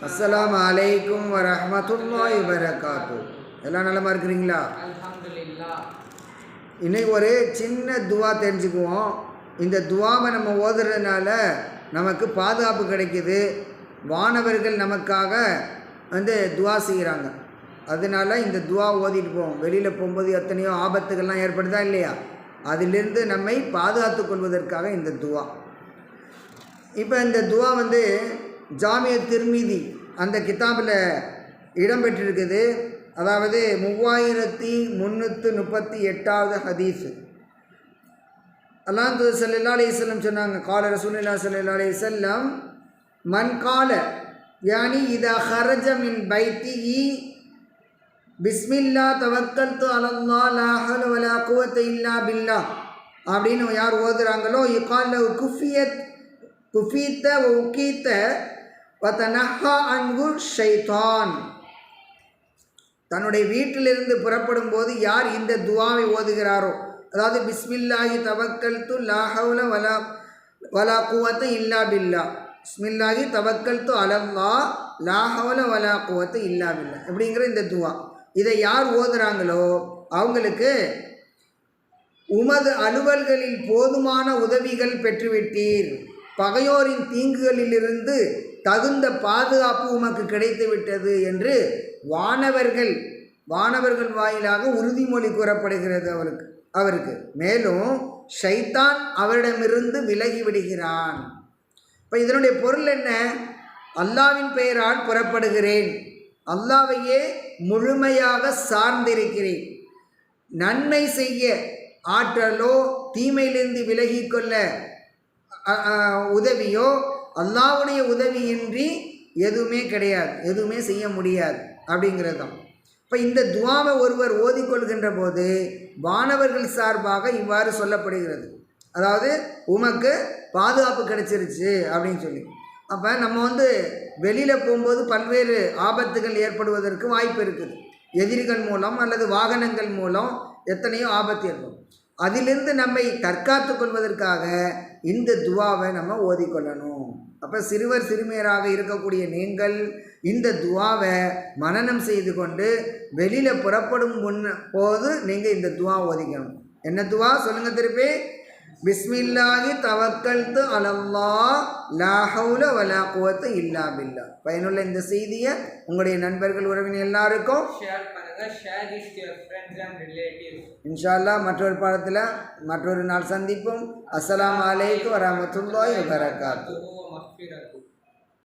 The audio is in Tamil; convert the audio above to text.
அஸ்ஸலாமு அலைக்கும் வரஹ்மத்துல்லாஹி வபரகாத்துஹு. எல்லாம் நலமாக இருக்கிறீங்களா? அல்ஹம்துலில்லாஹ். இன்னைக்கு ஒரு சின்ன துவா தெரிஞ்சுக்குவோம். இந்த துவாவை நம்ம ஓதுறதுனால நமக்கு பாதுகாப்பு கிடைக்குது. வானவர்கள் நமக்காக துவா செய்கிறாங்க. அதனால இந்த துவா ஓதிட்டு போவோம். வெளியில் போகும்போது எத்தனையோ ஆபத்துகள்லாம் ஏற்படுதா இல்லையா? அதிலிருந்து நம்மை பாதுகாத்து கொள்வதற்காக இந்த துவா. இப்போ இந்த துவா ஜாமிய திர்மிதி அந்த கிதாபில் இடம்பெற்றிருக்குது. அதாவது 3338வது ஹதீஸ். அல்லாஹ் தூதர் ஸல்லல்லாஹு அலைஹி வஸல்லம் சொன்னாங்க, கால ரசூலுல்லாஹி ஸல்லல்லாஹு அலைஹி வஸல்லம் மன் கால யானி இதா ஹரஜ மின் பைத்திஹி பிஸ்மில்லாஹ் தவக்கல்து அலல்லாஹ் லா ஹவ்ல வலா குவத்த இல்லா பில்லாஹ் அப்படின்னு யார் ஓதுறாங்களோ யுகால் லஹு குஃபீத்த வ உகீத்த வ தனஹா அன்ஹு ஷைத்தான். தன்னுடைய வீட்டிலிருந்து புறப்படும் போது யார் இந்த துவாவை ஓதுகிறாரோ, அதாவது பிஸ்மில்லாஹி தவக்கல்து லா ஹவ்ல வலா குவத்த இல்லா பில்லாஹ், பிஸ்மில்லாஹி தவக்கல்து அலல்லாஹ் லா ஹவ்ல வலா குவத்த இல்லா பில்லாஹ் அப்படிங்கிற இந்த துவா, இதை யார் ஓதுறாங்களோ அவங்களுக்கு உமது அலுவல்களில் போதுமான உதவிகள் பெற்றுவிட்டீர், பகையோரின் தீங்குகளிலிருந்து தகுந்த பாதுகாப்பு உமக்கு கிடைத்து விட்டது என்று வானவர்கள் வாயிலாக உறுதிமொழி கூறப்படுகிறது அவருக்கு. மேலும் ஷைத்தான் அவரிடமிருந்து விலகி விடுகிறான். இப்போ இதனுடைய பொருள் என்ன? அல்லாவின் பெயரால் புறப்படுகிறேன், அல்லாவையே முழுமையாக சார்ந்திருக்கிறேன், நன்மை செய்ய ஆற்றலோ தீமையிலிருந்து விலகி கொள்ள உதவியோ அல்லாஹ்வுடைய உதவியின்றி எதுவுமே கிடையாது, எதுவுமே செய்ய முடியாது அப்படிங்கிறது தான். இப்போ இந்த துவாவை ஒருவர் ஓதிக்கொள்கின்ற போது வானவர்கள் சார்பாக இவ்வாறு சொல்லப்படுகிறது, அதாவது உமக்கு பாதுகாப்பு கிடைச்சிருச்சு அப்படின்னு சொல்லி. அப்போ நம்ம வெளியில் போகும்போது பல்வேறு ஆபத்துகள் ஏற்படுவதற்கு வாய்ப்பு இருக்குது. எதிரிகள் மூலம் அல்லது வாகனங்கள் மூலம் எத்தனையோ ஆபத்து ஏற்படும். அதிலிருந்து நம்மை தற்காத்து கொள்வதற்காக இந்த துவாவை நம்ம ஓதிக்கொள்ளணும். அப்போ சிறுவர் சிறுமியராக இருக்கக்கூடிய நீங்கள் இந்த துவாவை மனனம் செய்து கொண்டு வெளியில் புறப்படும் போது நீங்கள் இந்த துவா ஓதிக்கணும். என்ன துவா சொல்லுங்கள் திருப்பி? பிஸ்மில்லாஹி தவக்கல்து அலல்லாஹ் லா ஹவ்ல வலா குவத்த இல்லா பில்லாஹ். பயனுள்ள இந்த செய்தியை உங்களுடைய நண்பர்கள் உறவினர் எல்லாருக்கும் ஷேர் பண்ணுங்க. Share this to your friends and relatives. இன்ஷா அல்லாஹ் மற்றொரு பாடத்தில் மற்றொரு நாள் சந்திப்போம். அஸ்ஸலாமு அலைக்கும் வரஹ்மத்துல்லாஹி வபரகாத்துஹு.